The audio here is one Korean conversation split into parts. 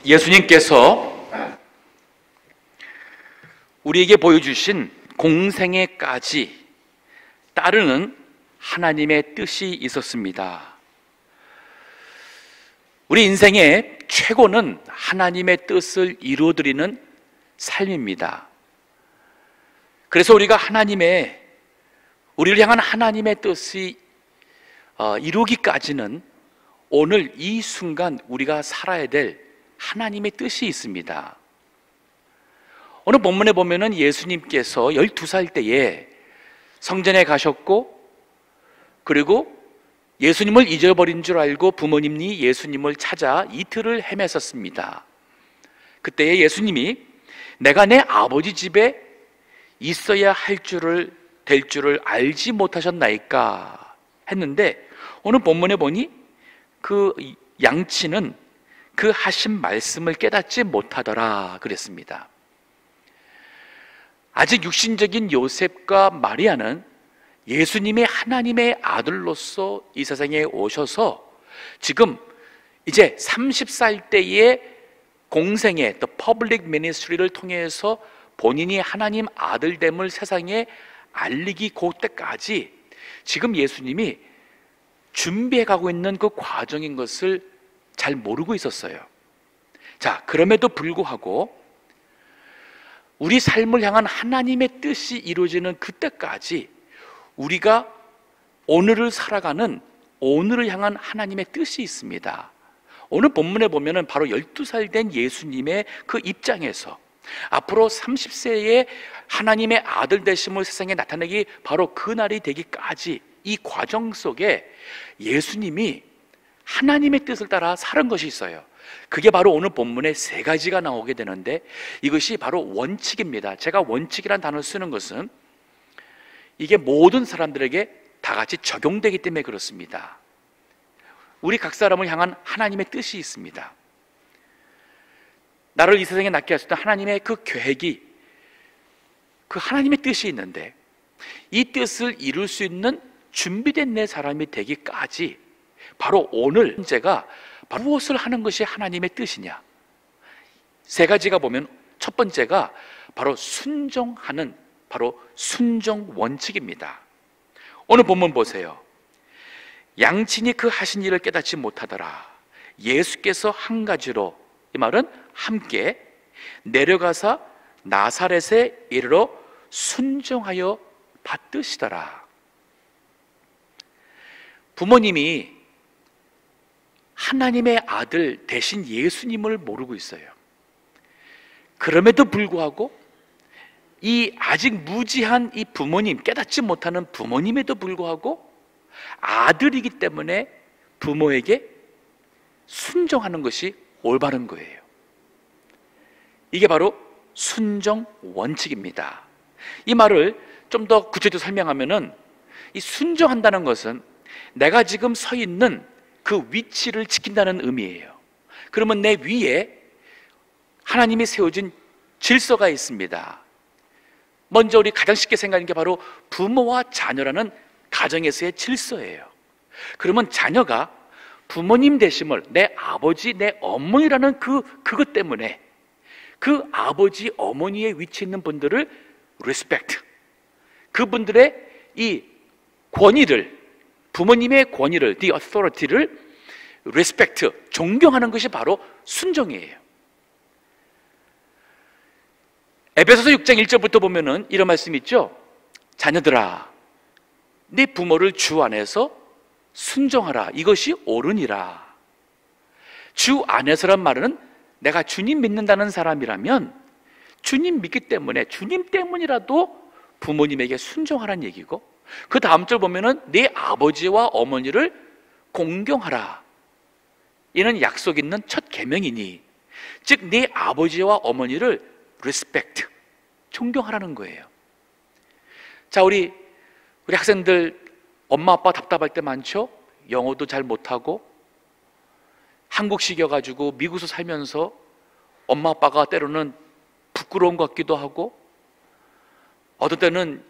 예수님께서 우리에게 보여주신 공생애까지 따르는 하나님의 뜻이 있었습니다. 우리 인생의 최고는 하나님의 뜻을 이루어드리는 삶입니다. 그래서 우리가 우리를 향한 하나님의 뜻이 이루기까지는 오늘 이 순간 우리가 살아야 될 하나님의 뜻이 있습니다. 오늘 본문에 보면은 예수님께서 12살 때에 성전에 가셨고, 그리고 예수님을 잊어버린 줄 알고 부모님이 예수님을 찾아 이틀을 헤맸었습니다. 그때에 예수님이 내가 내 아버지 집에 있어야 될 줄을 알지 못하셨나이까 했는데, 오늘 본문에 보니 그 양치는 그 하신 말씀을 깨닫지 못하더라 그랬습니다. 아직 육신적인 요셉과 마리아는 예수님의 하나님의 아들로서 이 세상에 오셔서 지금 이제 30살 때의 공생애, the public ministry를 통해서 본인이 하나님 아들됨을 세상에 알리기 그때까지 지금 예수님이 준비해 가고 있는 그 과정인 것을 잘 모르고 있었어요. 자, 그럼에도 불구하고 우리 삶을 향한 하나님의 뜻이 이루어지는 그때까지 우리가 오늘을 살아가는 오늘을 향한 하나님의 뜻이 있습니다. 오늘 본문에 보면은 바로 12살 된 예수님의 그 입장에서 앞으로 30세의 하나님의 아들 되심을 세상에 나타내기 바로 그 날이 되기까지 이 과정 속에 예수님이 하나님의 뜻을 따라 살은 것이 있어요. 그게 바로 오늘 본문에 3가지가 나오게 되는데, 이것이 바로 원칙입니다. 제가 원칙이라는 단어를 쓰는 것은 이게 모든 사람들에게 다 같이 적용되기 때문에 그렇습니다. 우리 각 사람을 향한 하나님의 뜻이 있습니다. 나를 이 세상에 낳게 하셨던 하나님의 그 계획이, 그 하나님의 뜻이 있는데, 이 뜻을 이룰 수 있는 준비된 내 사람이 되기까지 바로 오늘 제가 무엇을 하는 것이 하나님의 뜻이냐, 3가지가 보면 첫 번째가 바로 순종하는, 바로 순종 원칙입니다. 오늘 본문 보세요. 양친이 그 하신 일을 깨닫지 못하더라. 예수께서 한 가지로, 이 말은 함께 내려가사 나사렛에 이르러 순종하여 받드시더라. 부모님이 하나님의 아들 대신 예수님을 모르고 있어요. 그럼에도 불구하고 이 아직 무지한 이 부모님, 깨닫지 못하는 부모님에도 불구하고 아들이기 때문에 부모에게 순종하는 것이 올바른 거예요. 이게 바로 순종 원칙입니다. 이 말을 좀 더 구체적으로 설명하면은, 이 순종한다는 것은 내가 지금 서 있는 그 위치를 지킨다는 의미예요. 그러면 내 위에 하나님이 세워진 질서가 있습니다. 먼저 우리 가장 쉽게 생각하는 게 바로 부모와 자녀라는 가정에서의 질서예요. 그러면 자녀가 부모님 되심을, 내 아버지, 내 어머니라는 그것 때문에 그 아버지, 어머니의 위치에 있는 분들을 respect, 그분들의 이 권위를, 부모님의 권위를, the authority를 respect, 존경하는 것이 바로 순종이에요. 에베소서 6장 1절부터 보면은 이런 말씀이 있죠. 자녀들아, 네 부모를 주 안에서 순종하라. 이것이 옳으니라. 주 안에서란 말은 내가 주님 믿는다는 사람이라면 주님 믿기 때문에, 주님 때문이라도 부모님에게 순종하라는 얘기고, 그 다음 절 보면은 네 아버지와 어머니를 공경하라. 이는 약속 있는 첫 계명이니, 즉 네 아버지와 어머니를 respect, 존경하라는 거예요. 자, 우리 학생들 엄마 아빠 답답할 때 많죠? 영어도 잘 못하고 한국식이어가지고 미국에서 살면서 엄마 아빠가 때로는 부끄러운 것 같기도 하고, 어떤 때는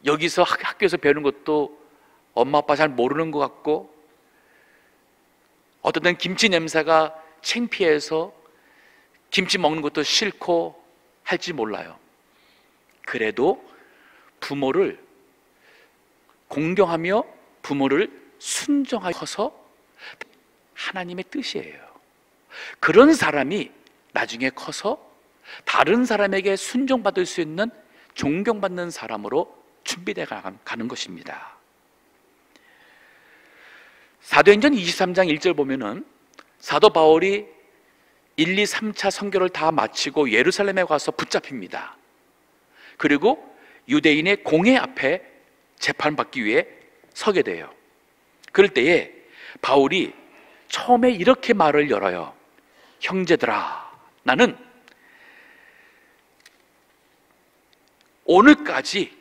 여기서 학교에서 배우는 것도 엄마 아빠 잘 모르는 것 같고, 어떤 때는 김치 냄새가 창피해서 김치 먹는 것도 싫고 할지 몰라요. 그래도 부모를 공경하며 부모를 순종하여 커서 하나님의 뜻이에요. 그런 사람이 나중에 커서 다른 사람에게 순종받을 수 있는 존경받는 사람으로 준비되어 가는 것입니다. 사도행전 23장 1절 보면은 사도 바울이 1, 2, 3차 선교를 다 마치고 예루살렘에 가서 붙잡힙니다. 그리고 유대인의 공회 앞에 재판받기 위해 서게 돼요. 그럴 때에 바울이 처음에 이렇게 말을 열어요. 형제들아, 나는 오늘까지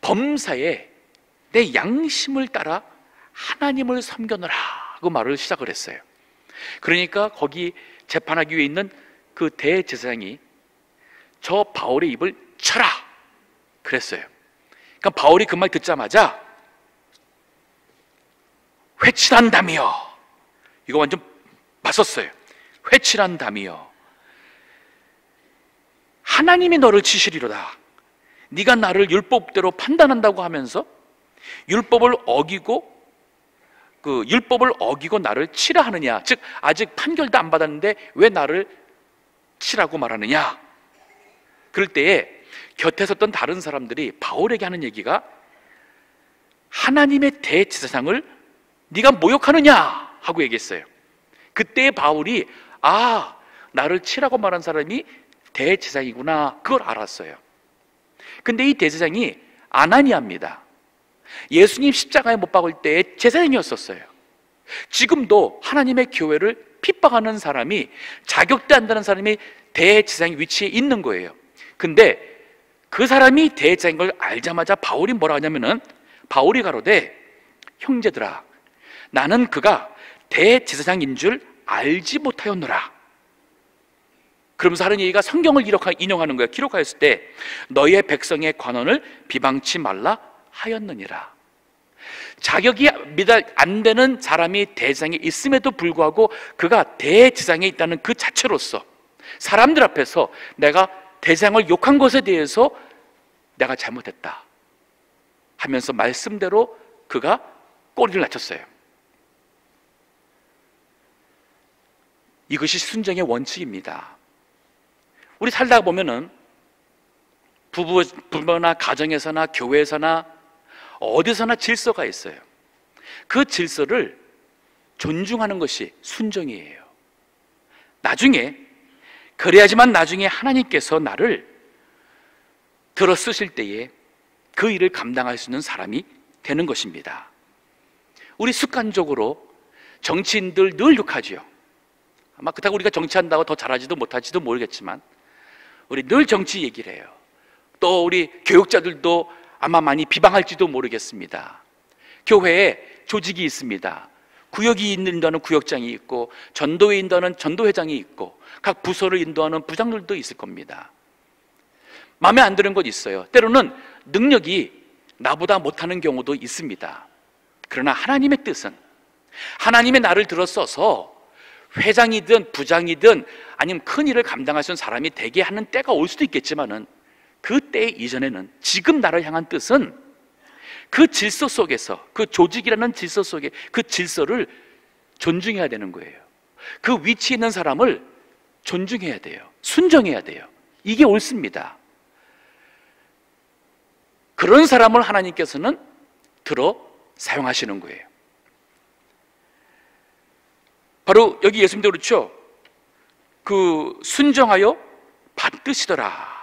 범사에 내 양심을 따라 하나님을 섬겨노라 그 말을 시작을 했어요. 그러니까 거기 재판하기 위해 있는 그 대제사장이 저 바울의 입을 쳐라 그랬어요. 그러니까 바울이 그 말 듣자마자 회칠한다며, 이거 완전 맞섰어요. 회칠한다며 하나님이 너를 치시리로다. 네가 나를 율법대로 판단한다고 하면서 율법을 어기고 나를 치라 하느냐, 즉 아직 판결도 안 받았는데 왜 나를 치라고 말하느냐. 그럴 때에 곁에 섰던 다른 사람들이 바울에게 하는 얘기가 하나님의 대제사장을 네가 모욕하느냐 하고 얘기했어요. 그때 바울이 나를 치라고 말한 사람이 대제사장이구나, 그걸 알았어요. 근데 이 대제사장이 아나니아입니다. 예수님 십자가에 못 박을 때 제사장이었었어요. 지금도 하나님의 교회를 핍박하는 사람이, 자격도 안 되는 사람이 대제사장 위치에 있는 거예요. 근데 그 사람이 대제사장인 걸 알자마자 바울이 뭐라 하냐면은, 바울이 가로되 형제들아, 나는 그가 대제사장인 줄 알지 못하였노라. 그러면서 하는 얘기가 성경을 인용하는 거예요. 기록하였을 때 너희의 백성의 관원을 비방치 말라 하였느니라. 자격이 안 되는 사람이 대제사장에 있음에도 불구하고 그가 대제사장에 있다는 그 자체로서 사람들 앞에서 내가 대제사장을 욕한 것에 대해서 내가 잘못했다 하면서 말씀대로 그가 꼬리를 낮췄어요. 이것이 순종의 원칙입니다. 우리 살다가 보면은 부부나 가정에서나 교회에서나 어디서나 질서가 있어요. 그 질서를 존중하는 것이 순종이에요. 그래야지만 나중에 하나님께서 나를 들어 쓰실 때에 그 일을 감당할 수 있는 사람이 되는 것입니다. 우리 습관적으로 정치인들 늘 욕하지요. 아마 그렇다고 우리가 정치한다고 더 잘하지도 못할지도 모르겠지만 우리 늘 정치 얘기를 해요. 또 우리 교육자들도 아마 많이 비방할지도 모르겠습니다. 교회에 조직이 있습니다. 구역이 인도하는 구역장이 있고, 전도회 인도하는 전도회장이 있고, 각 부서를 인도하는 부장들도 있을 겁니다. 마음에 안 드는 것 있어요. 때로는 능력이 나보다 못하는 경우도 있습니다. 그러나 하나님의 뜻은, 하나님의 나를 들어서서 회장이든 부장이든 아니면 큰 일을 감당할 수 있는 사람이 되게 하는 때가 올 수도 있겠지만은, 그 때 이전에는 지금 나를 향한 뜻은 그 질서 속에서, 그 조직이라는 질서 속에 그 질서를 존중해야 되는 거예요. 그 위치에 있는 사람을 존중해야 돼요. 순종해야 돼요. 이게 옳습니다. 그런 사람을 하나님께서는 들어 사용하시는 거예요. 바로 여기 예수님도 그렇죠. 그 순종하여 받드시더라.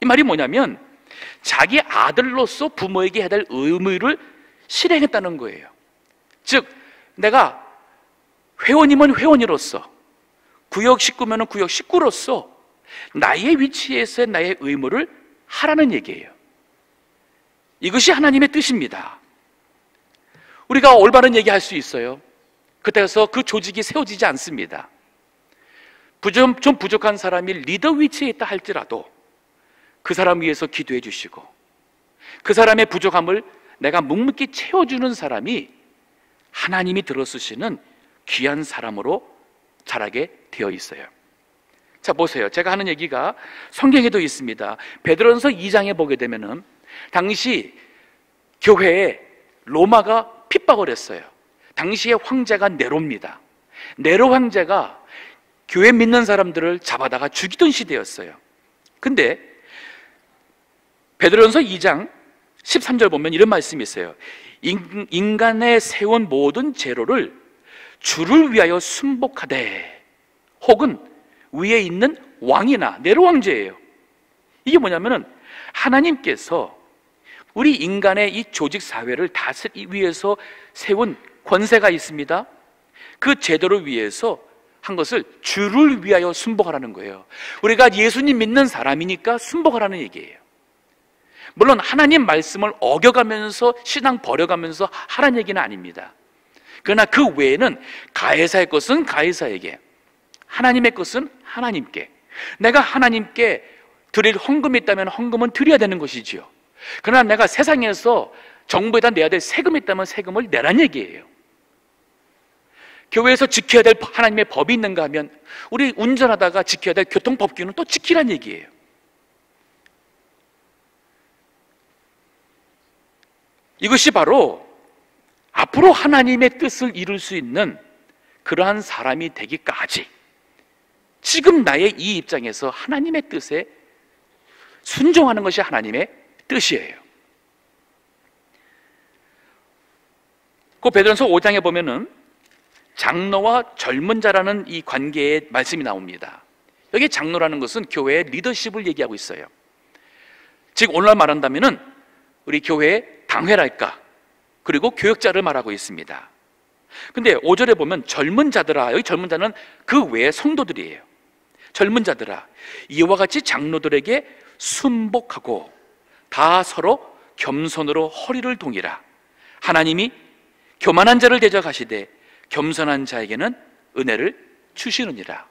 이 말이 뭐냐면 자기 아들로서 부모에게 해야 될 의무를 실행했다는 거예요. 즉 내가 회원이면 회원으로서, 구역 식구면 구역 식구로서 나의 위치에서 나의 의무를 하라는 얘기예요. 이것이 하나님의 뜻입니다. 우리가 올바른 얘기할 수 있어요. 그때서 그 조직이 세워지지 않습니다. 좀 부족한 사람이 리더 위치에 있다 할지라도 그 사람 위해서 기도해 주시고, 그 사람의 부족함을 내가 묵묵히 채워주는 사람이 하나님이 들어쓰시는 귀한 사람으로 자라게 되어 있어요. 자, 보세요. 제가 하는 얘기가 성경에도 있습니다. 베드로전서 2장에 보게 되면은 당시 교회에 로마가 핍박을 했어요. 당시의 황제가 네로입니다. 네로 황제가 교회 믿는 사람들을 잡아다가 죽이던 시대였어요. 근데 베드로전서 2장 13절 보면 이런 말씀이 있어요. 인간의 세운 모든 죄로를 주를 위하여 순복하되, 혹은 위에 있는 왕이나 네로 황제예요. 이게 뭐냐면은 하나님께서 우리 인간의 이 조직 사회를 다스리기 위해서 세운 권세가 있습니다. 그 제도를 위해서 한 것을 주를 위하여 순복하라는 거예요. 우리가 예수님 믿는 사람이니까 순복하라는 얘기예요. 물론 하나님 말씀을 어겨가면서 신앙 버려가면서 하라는 얘기는 아닙니다. 그러나 그 외에는 가해사의 것은 가해사에게, 하나님의 것은 하나님께, 내가 하나님께 드릴 헌금이 있다면 헌금은 드려야 되는 것이지요. 그러나 내가 세상에서 정부에다 내야 될 세금이 있다면 세금을 내란 얘기예요. 교회에서 지켜야 될 하나님의 법이 있는가 하면 우리 운전하다가 지켜야 될 교통법규는 또 지키란 얘기예요. 이것이 바로 앞으로 하나님의 뜻을 이룰 수 있는 그러한 사람이 되기까지 지금 나의 이 입장에서 하나님의 뜻에 순종하는 것이 하나님의 뜻이에요. 그 베드로전서 5장에 보면은 장로와 젊은 자라는 이 관계의 말씀이 나옵니다. 여기 장로라는 것은 교회의 리더십을 얘기하고 있어요. 즉 오늘날 말한다면은 우리 교회의 당회랄까, 그리고 교역자를 말하고 있습니다. 근데 5절에 보면 젊은 자들아, 여기 젊은 자는 그 외의 성도들이에요. 젊은 자들아, 이와 같이 장로들에게 순복하고 다 서로 겸손으로 허리를 동이라. 하나님이 교만한 자를 대적하시되 겸손한 자에게는 은혜를 주시느니라.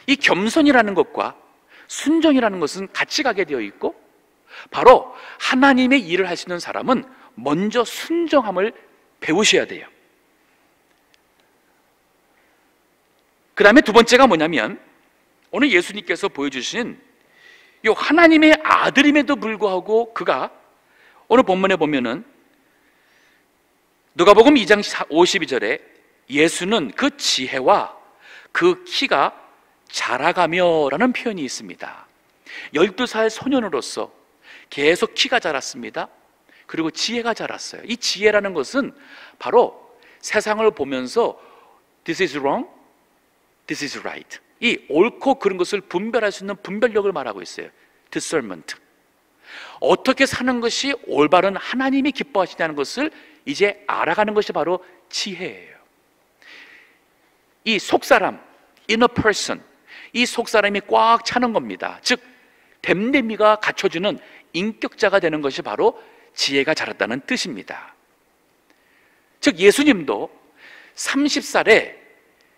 이 겸손이라는 것과 순종이라는 것은 같이 가게 되어 있고, 바로 하나님의 일을 하시는 사람은 먼저 순종함을 배우셔야 돼요. 그 다음에 두 번째가 뭐냐면, 오늘 예수님께서 보여주신 이 하나님의 아들임에도 불구하고 그가 오늘 본문에 보면은 누가복음 2장 52절에 예수는 그 지혜와 그 키가 자라가며 라는 표현이 있습니다. 12살 소년으로서 계속 키가 자랐습니다. 그리고 지혜가 자랐어요. 이 지혜라는 것은 바로 세상을 보면서 This is wrong, this is right, 이 옳고 그른 것을 분별할 수 있는 분별력을 말하고 있어요. discernment. 어떻게 사는 것이 올바른 하나님이 기뻐하시냐는 것을 이제 알아가는 것이 바로 지혜예요. 이 속사람, inner person, 이 속사람이 꽉 차는 겁니다. 즉 됨됨이가 갖춰주는 인격자가 되는 것이 바로 지혜가 자랐다는 뜻입니다. 즉 예수님도 30살에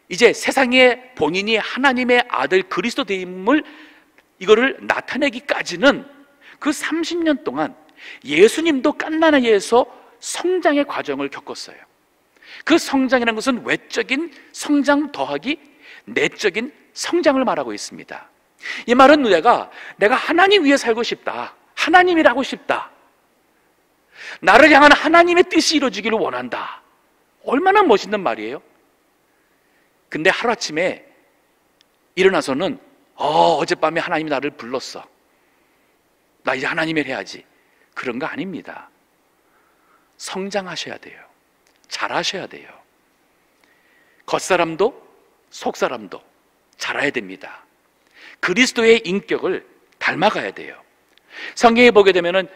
이제 세상에 본인이 하나님의 아들 그리스도 되임을 이거를 나타내기까지는 그 30년 동안 예수님도 갓난아기에서 성장의 과정을 겪었어요. 그 성장이라는 것은 외적인 성장 더하기 내적인 성장을 말하고 있습니다. 이 말은 내가 하나님 위에 살고 싶다, 하나님이라 하고 싶다, 나를 향한 하나님의 뜻이 이루어지기를 원한다. 얼마나 멋있는 말이에요. 근데 하루아침에 일어나서는 어젯밤에 하나님이 나를 불렀어, 나 이제 하나님을 해야지, 그런 거 아닙니다. 성장하셔야 돼요. 잘하셔야 돼요. 겉사람도 속사람도 자라야 됩니다. 그리스도의 인격을 닮아가야 돼요. 성경에 보게 되면은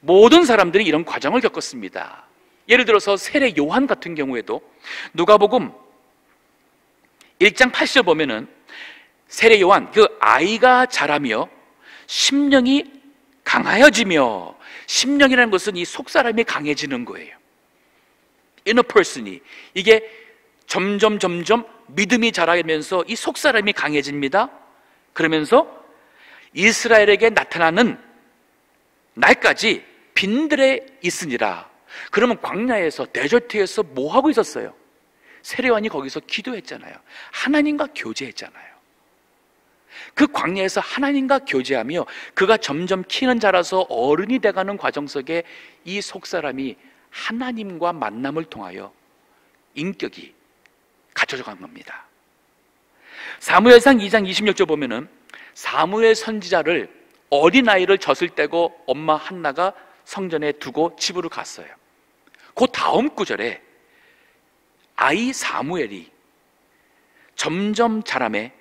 모든 사람들이 이런 과정을 겪었습니다. 예를 들어서 세례 요한 같은 경우에도 누가복음 1장 8절 보면은 세례 요한, 그 아이가 자라며 심령이 강하여지며, 심령이라는 것은 이 속사람이 강해지는 거예요. inner person이, 이게 점점 믿음이 자라면서 이 속사람이 강해집니다. 그러면서 이스라엘에게 나타나는 날까지 빈들에 있으니라. 그러면 광야에서, 데저트에서 뭐 하고 있었어요? 세례요한이 거기서 기도했잖아요. 하나님과 교제했잖아요. 그 광야에서 하나님과 교제하며 그가 점점 키는 자라서 어른이 돼가는 과정 속에 이 속사람이 하나님과 만남을 통하여 인격이 갖춰져 간 겁니다. 사무엘상 2장 26절 보면은 사무엘 선지자를 어린아이를 젖을 떼고 엄마 한나가 성전에 두고 집으로 갔어요. 그 다음 구절에 아이 사무엘이 점점 자라매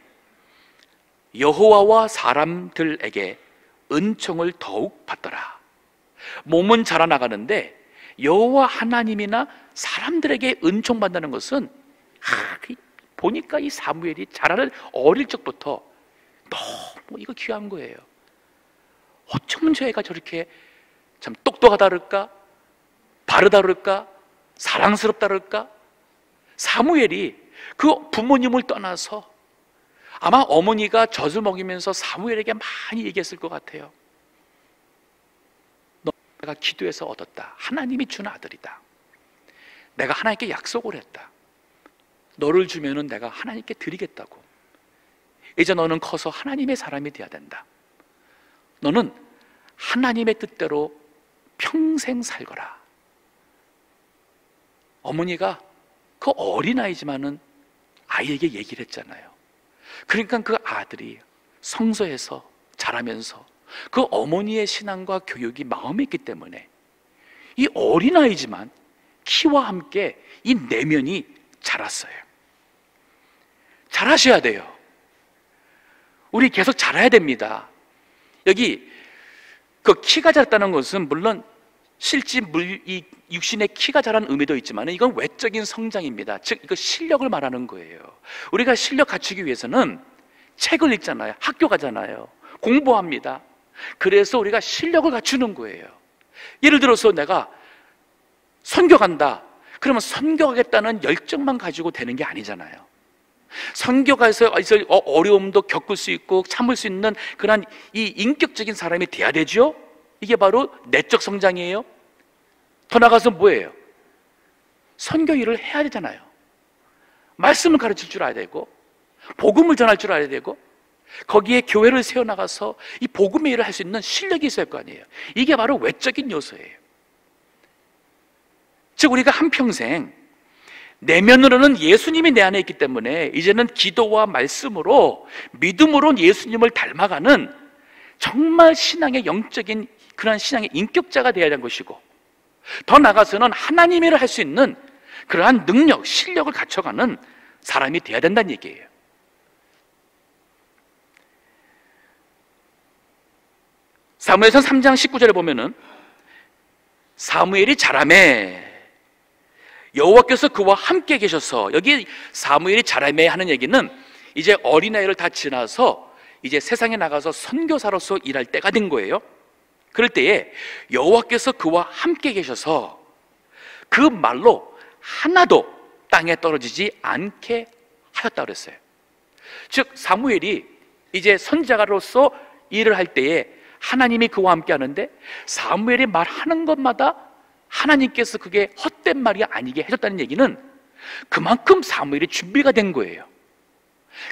여호와와 사람들에게 은총을 더욱 받더라. 몸은 자라나가는데 여호와 하나님이나 사람들에게 은총 받는 것은 보니까 이 사무엘이 자라는 어릴 적부터 너무 이거 귀한 거예요. 어쩌면 저 애가 저렇게 참 똑똑하다 그럴까? 바르다 그럴까? 사랑스럽다 그럴까? 사무엘이 그 부모님을 떠나서 아마 어머니가 젖을 먹이면서 사무엘에게 많이 얘기했을 것 같아요. 내가 기도해서 얻었다. 하나님이 준 아들이다. 내가 하나님께 약속을 했다. 너를 주면은 내가 하나님께 드리겠다고. 이제 너는 커서 하나님의 사람이 되어야 된다. 너는 하나님의 뜻대로 평생 살거라. 어머니가 그 어린아이지만은 아이에게 얘기를 했잖아요. 그러니까 그 아들이 성소에서 자라면서 그 어머니의 신앙과 교육이 마음에 있기 때문에 이 어린아이지만 키와 함께 이 내면이 자랐어요. 잘하셔야 돼요. 우리 계속 자라야 됩니다. 여기 그 키가 작다는 것은 물론 실제 이 육신의 키가 자라는 의미도 있지만 이건 외적인 성장입니다. 즉 이거 실력을 말하는 거예요. 우리가 실력 갖추기 위해서는 책을 읽잖아요. 학교 가잖아요. 공부합니다. 그래서 우리가 실력을 갖추는 거예요. 예를 들어서 내가 선교 간다. 그러면 선교하겠다는 열정만 가지고 되는 게 아니잖아요. 선교가에서 어려움도 겪을 수 있고 참을 수 있는 그런 이 인격적인 사람이 돼야 되죠. 이게 바로 내적 성장이에요. 더 나가서 뭐예요? 선교 일을 해야 되잖아요. 말씀을 가르칠 줄 알아야 되고 복음을 전할 줄 알아야 되고 거기에 교회를 세워나가서 이 복음의 일을 할 수 있는 실력이 있어야 할 거 아니에요. 이게 바로 외적인 요소예요. 즉 우리가 한평생 내면으로는 예수님이 내 안에 있기 때문에 이제는 기도와 말씀으로 믿음으로 예수님을 닮아가는 정말 신앙의 영적인 그런 신앙의 인격자가 되어야 하는 것이고 더 나아가서는 하나님의 일을 할 수 있는 그러한 능력, 실력을 갖춰가는 사람이 되어야 된다는 얘기예요. 사무엘상 3장 19절에 보면은 사무엘이 자라매 여호와께서 그와 함께 계셔서 여기 사무엘이 자라매 하는 얘기는 이제 어린아이를 다 지나서 이제 세상에 나가서 선교사로서 일할 때가 된 거예요. 그럴 때에 여호와께서 그와 함께 계셔서 그 말로 하나도 땅에 떨어지지 않게 하였다고 그랬어요. 즉 사무엘이 이제 선지자로서 일을 할 때에 하나님이 그와 함께 하는데 사무엘이 말하는 것마다 하나님께서 그게 헛된 말이 아니게 해줬다는 얘기는 그만큼 사무엘이 준비가 된 거예요.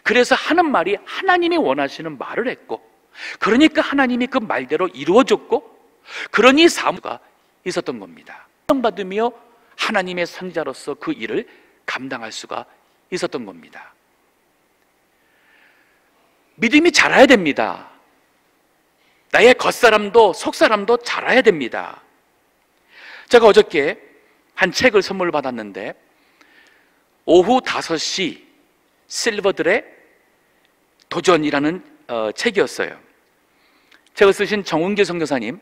그래서 하는 말이 하나님이 원하시는 말을 했고 그러니까 하나님이 그 말대로 이루어졌고 그러니 사무가 있었던 겁니다. 받으며 하나님의 선지자로서 그 일을 감당할 수가 있었던 겁니다. 믿음이 자라야 됩니다. 나의 겉사람도 속사람도 자라야 됩니다. 제가 어저께 한 책을 선물 받았는데 오후 5시 실버들의 도전이라는 책이었어요. 책을 쓰신 정은교 선교사님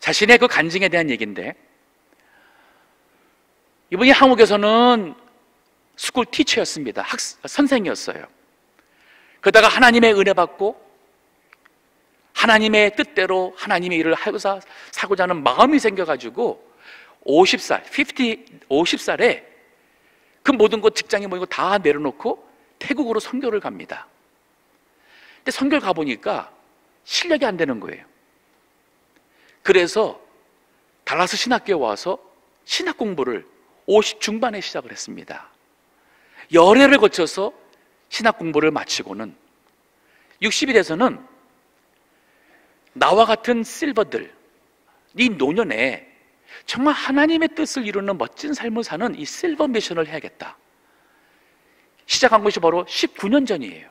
자신의 그 간증에 대한 얘기인데 이분이 한국에서는 스쿨 티처였습니다. 선생이었어요. 그러다가 하나님의 은혜 받고 하나님의 뜻대로 하나님의 일을 하고자 하는 마음이 생겨가지고 50살에 그 모든 것 직장에 모이고 다 내려놓고 태국으로 선교를 갑니다. 근데 선교를 가보니까 실력이 안 되는 거예요. 그래서 달라스 신학교에 와서 신학 공부를 50 중반에 시작을 했습니다. 열애를 거쳐서 신학 공부를 마치고는 60이 돼서는 나와 같은 실버들, 이 노년에 정말 하나님의 뜻을 이루는 멋진 삶을 사는 이 실버 미션을 해야겠다. 시작한 것이 바로 19년 전이에요.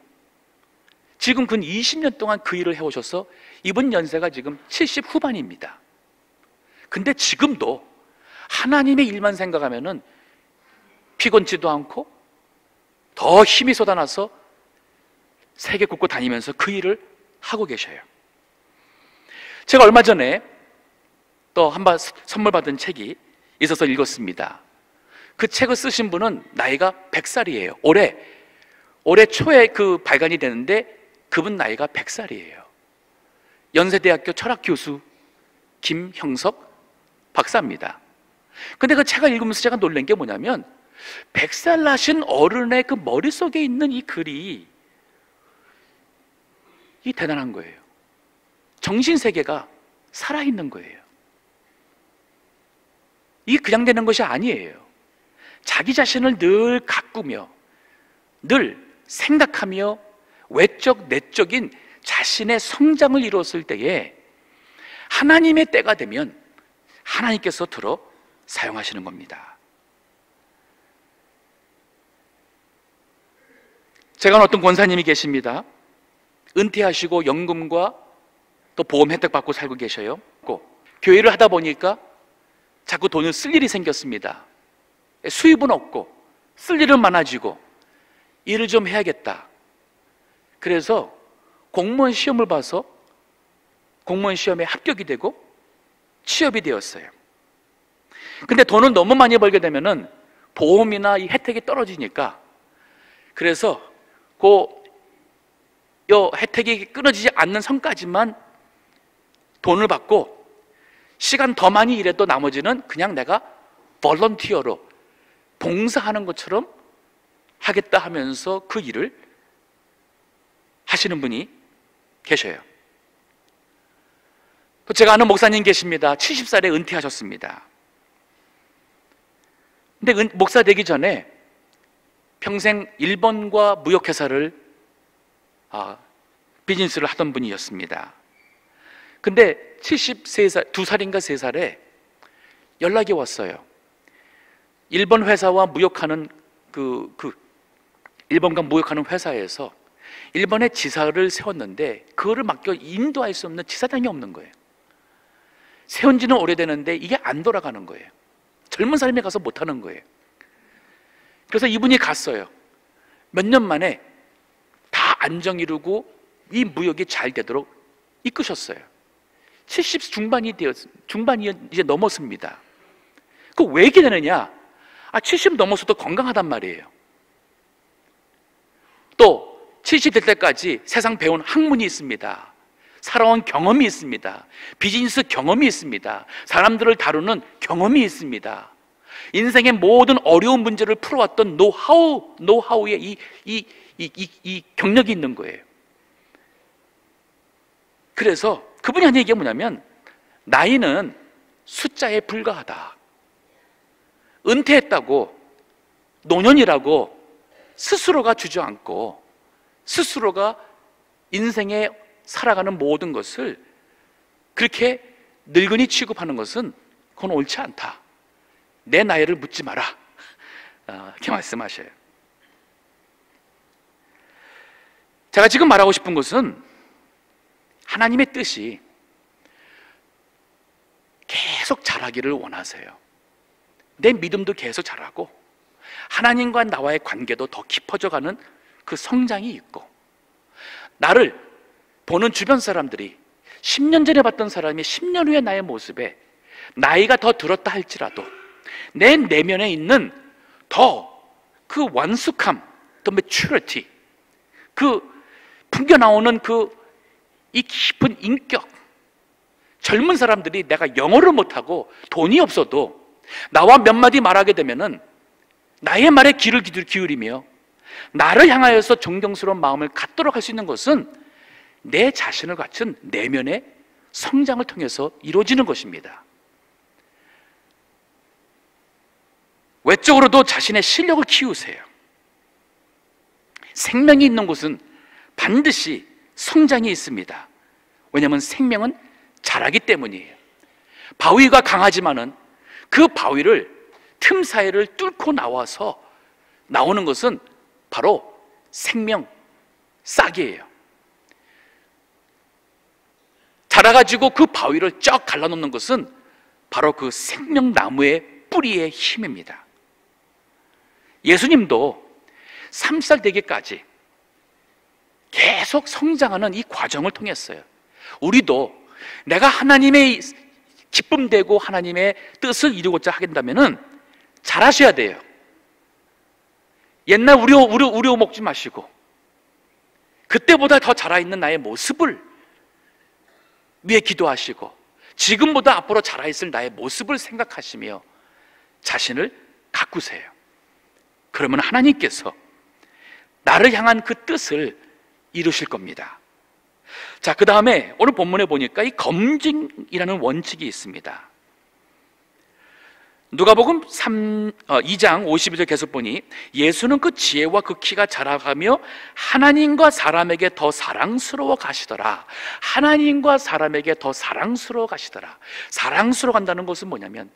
지금 근 20년 동안 그 일을 해오셔서 이분 연세가 지금 70 후반입니다. 근데 지금도 하나님의 일만 생각하면은 피곤치도 않고 더 힘이 쏟아나서 세계 곳곳 다니면서 그 일을 하고 계셔요. 제가 얼마 전에 또 한 번 선물 받은 책이 있어서 읽었습니다. 그 책을 쓰신 분은 나이가 100살이에요. 올해 초에 그 발간이 되는데 그분 나이가 100살이에요. 연세대학교 철학 교수 김형석 박사입니다. 근데 그 책을 읽으면서 제가 놀란 게 뭐냐면 100살 나신 어른의 그 머릿속에 있는 이 글이 이 대단한 거예요. 정신세계가 살아있는 거예요. 이게 그냥 되는 것이 아니에요. 자기 자신을 늘 가꾸며 늘 생각하며 외적 내적인 자신의 성장을 이루었을 때에 하나님의 때가 되면 하나님께서 들어 사용하시는 겁니다. 제가 어떤 권사님이 계십니다. 은퇴하시고 연금과 또 보험 혜택 받고 살고 계셔요. 교회를 하다 보니까 자꾸 돈을 쓸 일이 생겼습니다. 수입은 없고 쓸 일은 많아지고 일을 좀 해야겠다. 그래서 공무원 시험을 봐서 공무원 시험에 합격이 되고 취업이 되었어요. 근데 돈을 너무 많이 벌게 되면은 보험이나 이 혜택이 떨어지니까, 그래서 요 혜택이 끊어지지 않는 선까지만 돈을 받고 시간 더 많이 일해도 나머지는 그냥 내가 볼런티어로 봉사하는 것처럼 하겠다 하면서 그 일을 하시는 분이 계셔요. 또 제가 아는 목사님 계십니다. 70살에 은퇴하셨습니다. 근데 목사 되기 전에 평생 일본과 무역회사를 비즈니스를 하던 분이었습니다. 근데 73살, 2살인가 3살에 연락이 왔어요. 일본 회사와 무역하는 일본과 무역하는 회사에서 일본의 지사를 세웠는데 그거를 맡겨 인도할 수 없는 지사장이 없는 거예요. 세운 지는 오래되는데 이게 안 돌아가는 거예요. 젊은 사람이 가서 못하는 거예요. 그래서 이분이 갔어요. 몇 년 만에 다 안정 이루고 이 무역이 잘 되도록 이끄셨어요. 70 중반이 이제 넘었습니다. 그 왜 이렇게 되느냐? 70 넘어서도 건강하단 말이에요. 또 70 될 때까지 세상 배운 학문이 있습니다. 살아온 경험이 있습니다. 비즈니스 경험이 있습니다. 사람들을 다루는 경험이 있습니다. 인생의 모든 어려운 문제를 풀어왔던 노하우의 이 경력이 있는 거예요. 그래서 그분이 한 얘기가 뭐냐면, 나이는 숫자에 불과하다. 은퇴했다고, 노년이라고 스스로가 주저앉고 스스로가 인생에 살아가는 모든 것을 그렇게 늙은이 취급하는 것은 그건 옳지 않다. 내 나이를 묻지 마라. 이렇게 말씀하셔요. 제가 지금 말하고 싶은 것은 하나님의 뜻이 계속 자라기를 원하세요. 내 믿음도 계속 자라고 하나님과 나와의 관계도 더 깊어져가는 그 성장이 있고, 나를 보는 주변 사람들이 10년 전에 봤던 사람이 10년 후에 나의 모습에 나이가 더 들었다 할지라도 내 내면에 있는 더 그 완숙함, 더 maturity, 그 풍겨나오는 이 깊은 인격, 젊은 사람들이 내가 영어를 못하고 돈이 없어도 나와 몇 마디 말하게 되면은 나의 말에 귀를 기울이며 나를 향하여서 존경스러운 마음을 갖도록 할 수 있는 것은 내 자신을 갖춘 내면의 성장을 통해서 이루어지는 것입니다. 외적으로도 자신의 실력을 키우세요. 생명이 있는 곳은 반드시 성장이 있습니다. 왜냐하면 생명은 자라기 때문이에요. 바위가 강하지만은 그 바위를 틈 사이를 뚫고 나와서 나오는 것은 바로 생명 싹이에요. 자라가지고 그 바위를 쩍 갈라놓는 것은 바로 그 생명나무의 뿌리의 힘입니다. 예수님도 30살 되기까지 계속 성장하는 이 과정을 통했어요. 우리도 내가 하나님의 기쁨 되고 하나님의 뜻을 이루고자 하겠다면은 잘하셔야 돼요. 옛날 우려 먹지 마시고 그때보다 더 자라있는 나의 모습을 위해 기도하시고 지금보다 앞으로 자라있을 나의 모습을 생각하시며 자신을 가꾸세요. 그러면 하나님께서 나를 향한 그 뜻을 이루실 겁니다. 자, 그 다음에 오늘 본문에 보니까 이 검증이라는 원칙이 있습니다. 누가복음 2장 52절 계속 보니 예수는 그 지혜와 그 키가 자라가며 하나님과 사람에게 더 사랑스러워 가시더라. 하나님과 사람에게 더 사랑스러워 가시더라. 사랑스러워 간다는 것은 뭐냐면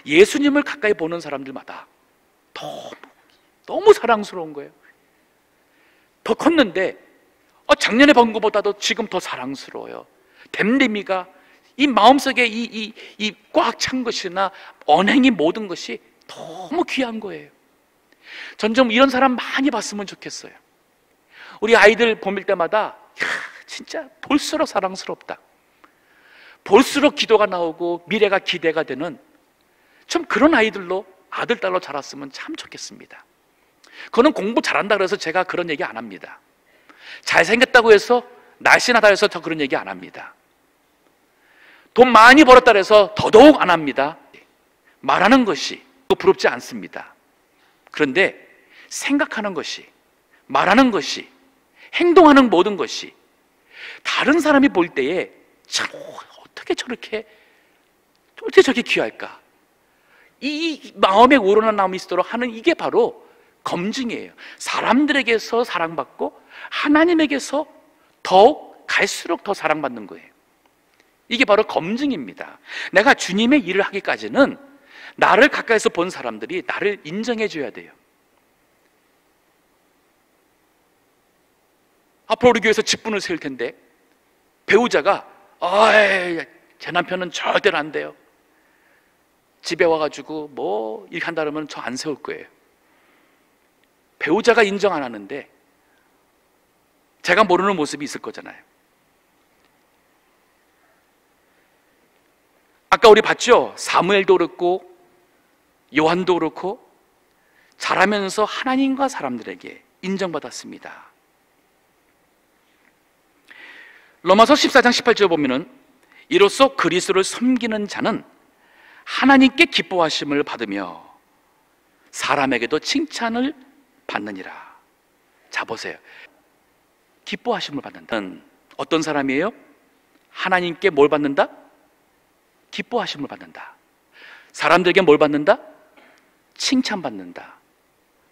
예수님을 가까이 보는 사람들마다 너무 사랑스러운 거예요. 더 컸는데 작년에 본 것보다도 지금 더 사랑스러워요. 댐댐이가 이 마음속에 이 꽉 찬 것이나 언행이 모든 것이 너무 귀한 거예요. 전 좀 이런 사람 많이 봤으면 좋겠어요. 우리 아이들 보밀 때마다 진짜 볼수록 사랑스럽다, 볼수록 기도가 나오고 미래가 기대가 되는 좀 그런 아이들로 아들, 딸로 자랐으면 참 좋겠습니다. 그거는 공부 잘한다 그래서 제가 그런 얘기 안 합니다. 잘생겼다고 해서 날씬하다 해서 저 그런 얘기 안 합니다. 돈 많이 벌었다 해서 더더욱 안 합니다. 말하는 것이 부럽지 않습니다. 그런데 생각하는 것이, 말하는 것이, 행동하는 모든 것이 다른 사람이 볼 때에 참 어떻게 저렇게 귀할까? 이 마음에 우러나남이 있도록 하는 이게 바로 검증이에요. 사람들에게서 사랑받고 하나님에게서 더욱 갈수록 더 사랑받는 거예요. 이게 바로 검증입니다. 내가 주님의 일을 하기까지는 나를 가까이서 본 사람들이 나를 인정해 줘야 돼요. 앞으로 우리 교회에서 직분을 세울 텐데 배우자가 제 남편은 절대로 안 돼요. 집에 와가지고 뭐 이렇게 한다 그러면 저 안 세울 거예요. 배우자가 인정 안 하는데 제가 모르는 모습이 있을 거잖아요. 아까 우리 봤죠? 사무엘도 그렇고 요한도 그렇고 자라면서 하나님과 사람들에게 인정받았습니다. 로마서 14장 18절 보면은 이로써 그리스도를 섬기는 자는 하나님께 기뻐하심을 받으며 사람에게도 칭찬을 받느니라. 자, 보세요. 기뻐하심을 받는다는 어떤 사람이에요? 하나님께 뭘 받는다? 기뻐하심을 받는다. 사람들에게 뭘 받는다? 칭찬받는다.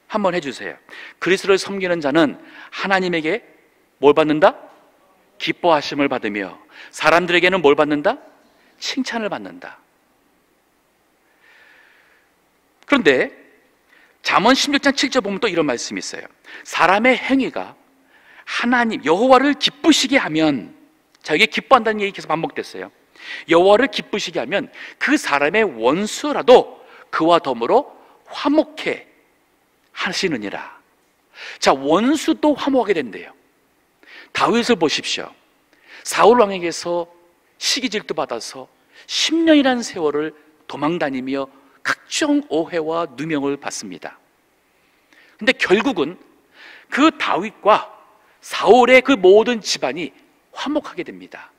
한번 해주세요. 그리스도를 섬기는 자는 하나님에게 뭘 받는다? 기뻐하심을 받으며 사람들에게는 뭘 받는다? 칭찬을 받는다. 그런데 잠언 16장 7절 보면 또 이런 말씀이 있어요. 사람의 행위가 하나님 여호와를 기쁘시게 하면, 자, 이게 기뻐한다는 얘기 계속 반복됐어요. 여호와를 기쁘시게 하면 그 사람의 원수라도 그와 더불어 화목해 하시느니라. 자, 원수도 화목하게 된대요. 다윗을 보십시오. 사울 왕에게서 시기질투 받아서 10년이라는 세월을 도망다니며 각종 오해와 누명을 받습니다. 근데 결국은 그 다윗과 사울의 그 모든 집안이 화목하게 됩니다.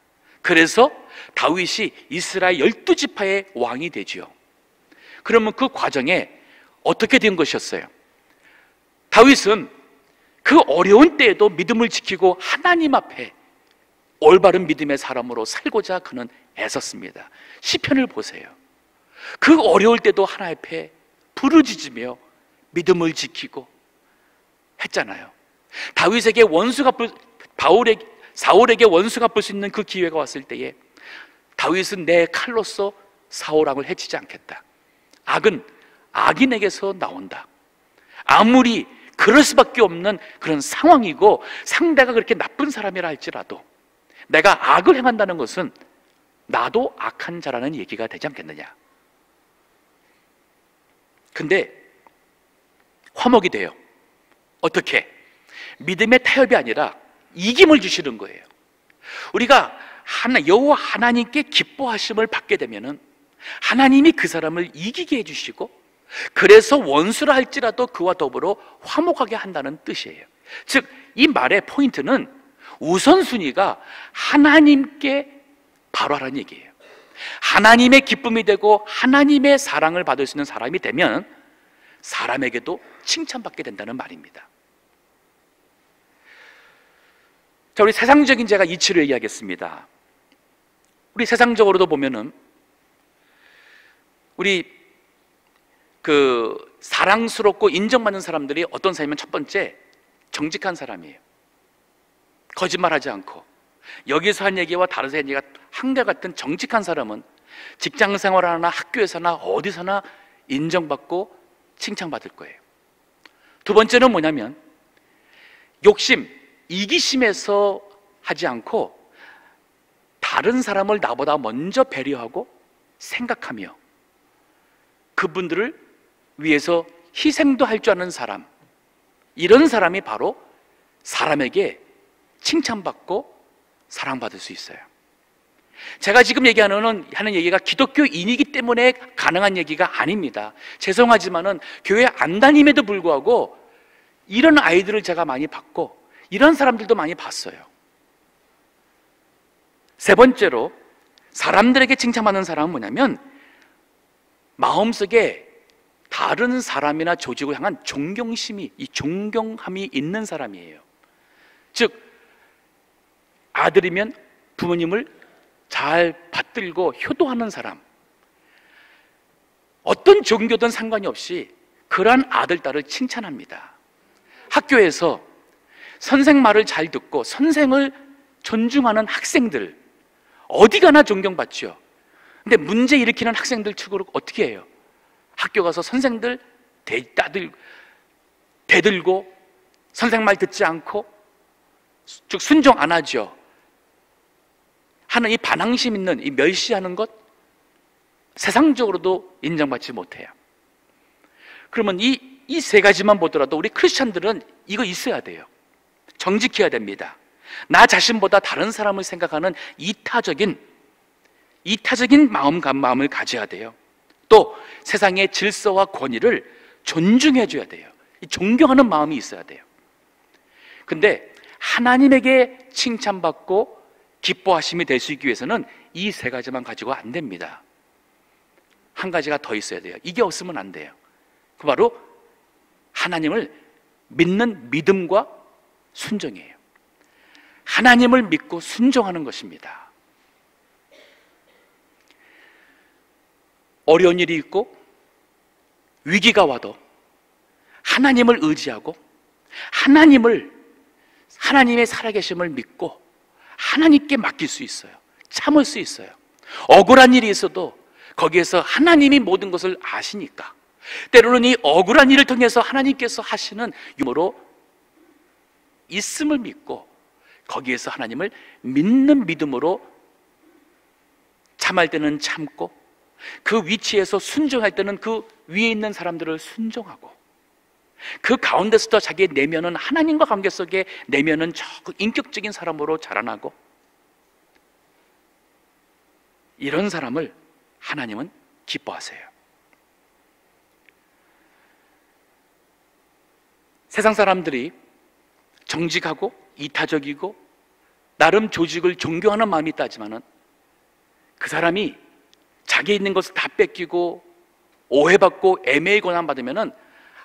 그래서 다윗이 이스라엘 12지파의 왕이 되지요. 그러면 그 과정에 어떻게 된 것이었어요? 다윗은 그 어려운 때에도 믿음을 지키고 하나님 앞에 올바른 믿음의 사람으로 살고자 그는 애썼습니다. 시편을 보세요. 그 어려울 때도 하나님 앞에 부르짖으며 믿음을 지키고 했잖아요. 다윗에게 사울에게 원수 갚을 수 있는 그 기회가 왔을 때에 다윗은 내 칼로서 사울왕을 해치지 않겠다. 악은 악인에게서 나온다. 아무리 그럴 수밖에 없는 그런 상황이고 상대가 그렇게 나쁜 사람이라 할지라도 내가 악을 행한다는 것은 나도 악한 자라는 얘기가 되지 않겠느냐. 근데 화목이 돼요. 어떻게? 믿음의 타협이 아니라 이김을 주시는 거예요. 우리가 여호와 하나님께 기뻐하심을 받게 되면은 하나님이 그 사람을 이기게 해주시고, 그래서 원수라 할지라도 그와 더불어 화목하게 한다는 뜻이에요. 즉, 이 말의 포인트는 우선순위가 하나님께 바로 하라는 얘기예요. 하나님의 기쁨이 되고 하나님의 사랑을 받을 수 있는 사람이 되면 사람에게도 칭찬받게 된다는 말입니다. 자, 우리 세상적인 제가 이치를 얘기하겠습니다. 우리 세상적으로도 보면은 우리 사랑스럽고 인정받는 사람들이 어떤 사람이면 첫 번째 정직한 사람이에요. 거짓말하지 않고 여기서 한 얘기와 다른 얘기가 한결같은 정직한 사람은 직장 생활하나 학교에서나 어디서나 인정받고 칭찬받을 거예요. 두 번째는 뭐냐면 욕심, 이기심에서 하지 않고 다른 사람을 나보다 먼저 배려하고 생각하며 그분들을 위해서 희생도 할 줄 아는 사람, 이런 사람이 바로 사람에게 칭찬받고 사랑받을 수 있어요. 제가 지금 하는 얘기가 기독교인이기 때문에 가능한 얘기가 아닙니다. 죄송하지만은 교회 안 다님에도 불구하고 이런 아이들을 제가 많이 봤고 이런 사람들도 많이 봤어요. 세 번째로 사람들에게 칭찬받는 사람은 뭐냐면 마음속에 다른 사람이나 조직을 향한 존경함이 있는 사람이에요. 즉, 아들이면 부모님을 잘 받들고 효도하는 사람, 어떤 종교든 상관이 없이 그러한 아들, 딸을 칭찬합니다. 학교에서 선생 말을 잘 듣고 선생을 존중하는 학생들, 어디 가나 존경받죠. 근데 문제 일으키는 학생들 측으로 어떻게 해요? 학교 가서 선생들 대들고 선생 말 듣지 않고 즉 순종 안 하죠. 하는 이 반항심 있는 이 멸시하는 것, 세상적으로도 인정받지 못해요. 그러면 이 세 가지만 보더라도 우리 크리스찬들은 이거 있어야 돼요. 정직해야 됩니다. 나 자신보다 다른 사람을 생각하는 이타적인 마음을 가져야 돼요. 또 세상의 질서와 권위를 존중해 줘야 돼요. 존경하는 마음이 있어야 돼요. 근데 하나님에게 칭찬받고 기뻐하심이 될 수 있기 위해서는 이 세 가지만 가지고 안 됩니다. 한 가지가 더 있어야 돼요. 이게 없으면 안 돼요. 그 바로 하나님을 믿는 믿음과 순종이에요. 하나님을 믿고 순종하는 것입니다. 어려운 일이 있고 위기가 와도 하나님을 의지하고 하나님의 살아계심을 믿고 하나님께 맡길 수 있어요. 참을 수 있어요. 억울한 일이 있어도 거기에서 하나님이 모든 것을 아시니까 때로는 이 억울한 일을 통해서 하나님께서 하시는 유머로 있음을 믿고 거기에서 하나님을 믿는 믿음으로 참할 때는 참고 그 위치에서 순종할 때는 그 위에 있는 사람들을 순종하고 그 가운데서도 자기의 내면은 하나님과 관계 속에 내면은 저 인격적인 사람으로 자라나고 이런 사람을 하나님은 기뻐하세요. 세상 사람들이 정직하고 이타적이고 나름 조직을 존경하는 마음이 있다지만은 그 사람이 자기 있는 것을 다 뺏기고 오해받고 애매히 고난받으면은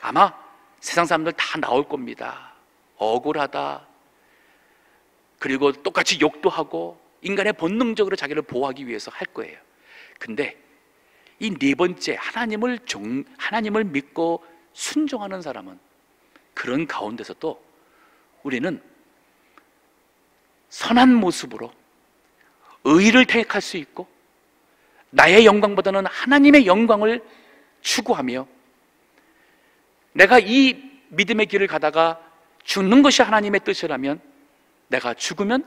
아마 세상 사람들 다 나올 겁니다. 억울하다. 그리고 똑같이 욕도 하고 인간의 본능적으로 자기를 보호하기 위해서 할 거예요. 근데 이 네 번째 하나님을 믿고 순종하는 사람은 그런 가운데서도 우리는 선한 모습으로 의를 택할 수 있고 나의 영광보다는 하나님의 영광을 추구하며 내가 이 믿음의 길을 가다가 죽는 것이 하나님의 뜻이라면 내가 죽으면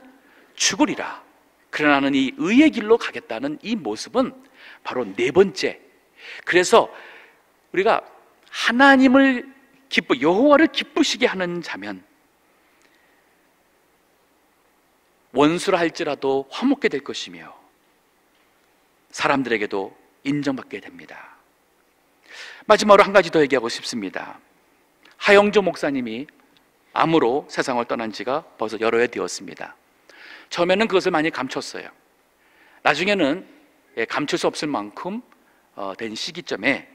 죽으리라. 그러나 나는 이 의의 길로 가겠다는 이 모습은 바로 네 번째. 그래서 우리가 하나님을 여호와를 기쁘시게 하는 자면 원수라 할지라도 화목게 될 것이며 사람들에게도 인정받게 됩니다. 마지막으로 한 가지 더 얘기하고 싶습니다. 하영조 목사님이 암으로 세상을 떠난 지가 벌써 여러 해 되었습니다. 처음에는 그것을 많이 감췄어요. 나중에는 감출 수 없을 만큼 된 시기점에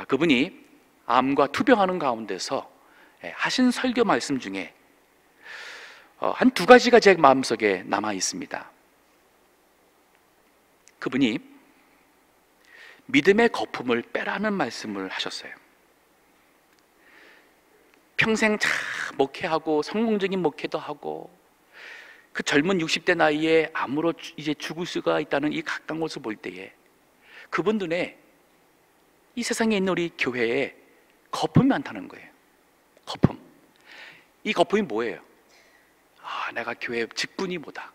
그분이 암과 투병하는 가운데서 하신 설교 말씀 중에 한 두 가지가 제 마음속에 남아 있습니다. 그분이 믿음의 거품을 빼라는 말씀을 하셨어요. 평생 잘 목회하고 성공적인 목회도 하고 그 젊은 60대 나이에 암으로 이제 죽을 수가 있다는 이 가까운 것을 볼 때에 그분 눈에 이 세상에 있는 우리 교회에 거품이 많다는 거예요. 거품. 이 거품이 뭐예요? 내가 교회 직분이 뭐다.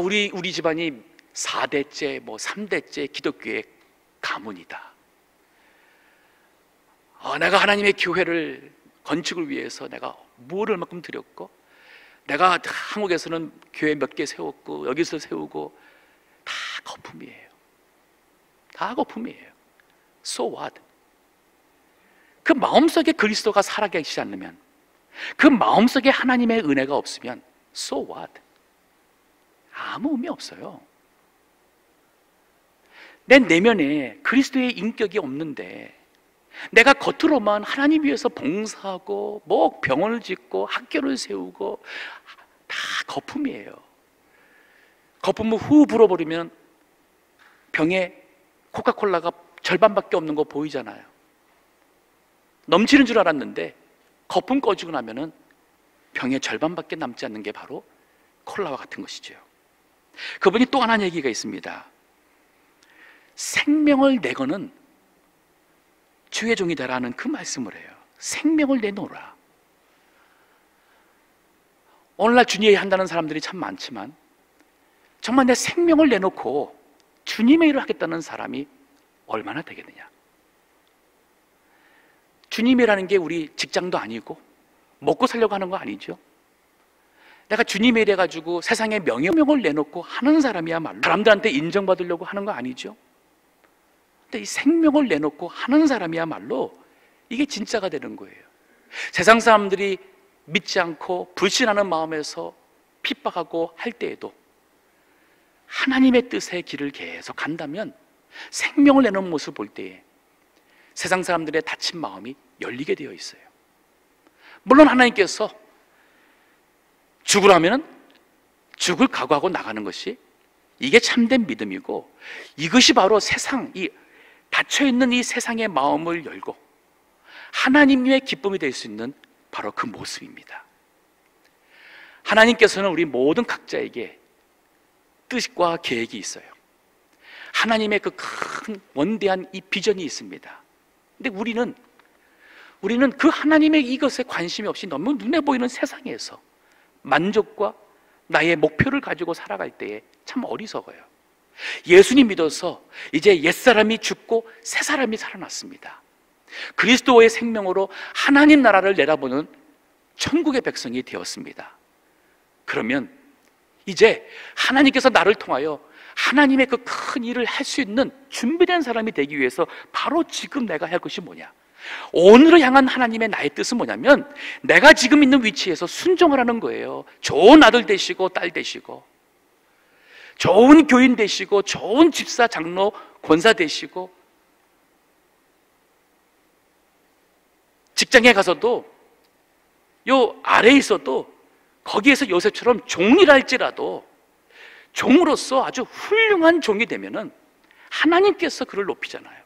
우리 집안이 4대째, 3대째 기독교의 가문이다. 내가 하나님의 교회를 건축을 위해서 내가 무엇을 얼마큼 드렸고, 내가 한국에서는 교회 몇 개 세웠고, 여기서 세우고, 다 거품이에요. 다 거품이에요. So what? 그 마음속에 그리스도가 살아계시지 않으면, 그 마음속에 하나님의 은혜가 없으면 So what? 아무 의미 없어요. 내 내면에 그리스도의 인격이 없는데 내가 겉으로만 하나님 위해서 봉사하고 병원을 짓고 학교를 세우고 다 거품이에요. 거품을 후 불어버리면 병에 코카콜라가 절반밖에 없는 거 보이잖아요. 넘치는 줄 알았는데 거품 꺼지고 나면은 병의 절반밖에 남지 않는 게 바로 콜라와 같은 것이죠. 그분이 또 하나 얘기가 있습니다. 생명을 내거는 주의 종이 되라는 그 말씀을 해요. 생명을 내놓으라. 오늘날 주님의 한다는 사람들이 참 많지만 정말 내 생명을 내놓고 주님의 일을 하겠다는 사람이 얼마나 되겠느냐. 주님이라는 게 우리 직장도 아니고 먹고 살려고 하는 거 아니죠. 내가 주님의 일 해가지고 세상에 명예를 내놓고 하는 사람이야말로 사람들한테 인정받으려고 하는 거 아니죠. 근데 이 생명을 내놓고 하는 사람이야말로 이게 진짜가 되는 거예요. 세상 사람들이 믿지 않고 불신하는 마음에서 핍박하고 할 때에도 하나님의 뜻의 길을 계속 간다면 생명을 내놓은 모습을 볼 때에 세상 사람들의 닫힌 마음이 열리게 되어 있어요. 물론 하나님께서 죽으라면 죽을 각오하고 나가는 것이 이게 참된 믿음이고, 이것이 바로 이 닫혀있는 이 세상의 마음을 열고 하나님의 기쁨이 될 수 있는 바로 그 모습입니다. 하나님께서는 우리 모든 각자에게 뜻과 계획이 있어요. 하나님의 그 큰 원대한 이 비전이 있습니다. 근데 우리는 그 하나님의 이것에 관심이 없이 너무 눈에 보이는 세상에서 만족과 나의 목표를 가지고 살아갈 때에 참 어리석어요. 예수님 믿어서 이제 옛사람이 죽고 새사람이 살아났습니다. 그리스도의 생명으로 하나님 나라를 내다보는 천국의 백성이 되었습니다. 그러면 이제 하나님께서 나를 통하여 하나님의 그 큰 일을 할 수 있는 준비된 사람이 되기 위해서 바로 지금 내가 할 것이 뭐냐? 오늘을 향한 하나님의 나의 뜻은 뭐냐면 내가 지금 있는 위치에서 순종을 하는 거예요. 좋은 아들 되시고 딸 되시고 좋은 교인 되시고 좋은 집사, 장로, 권사 되시고 직장에 가서도 요 아래에 있어도 거기에서 요셉처럼 종이랄지라도 종으로서 아주 훌륭한 종이 되면은 하나님께서 그를 높이잖아요.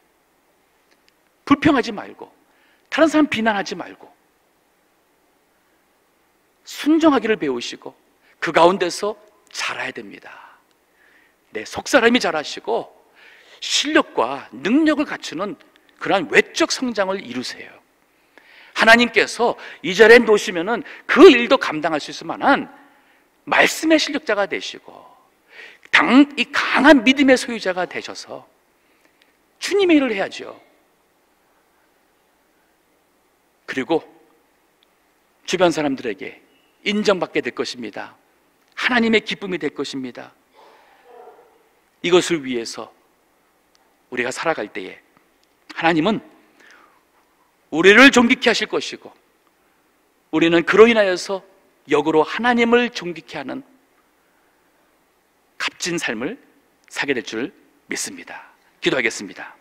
불평하지 말고 다른 사람 비난하지 말고 순종하기를 배우시고 그 가운데서 자라야 됩니다. 내 속사람이 자라시고 실력과 능력을 갖추는 그러한 외적 성장을 이루세요. 하나님께서 이 자리에 놓으시면은 그 일도 감당할 수 있을 만한 말씀의 실력자가 되시고 이 강한 믿음의 소유자가 되셔서 주님의 일을 해야죠. 그리고 주변 사람들에게 인정받게 될 것입니다. 하나님의 기쁨이 될 것입니다. 이것을 위해서 우리가 살아갈 때에 하나님은 우리를 존귀케 하실 것이고 우리는 그로 인하여서 역으로 하나님을 존귀케 하는 값진 삶을 살게 될 줄 믿습니다. 기도하겠습니다.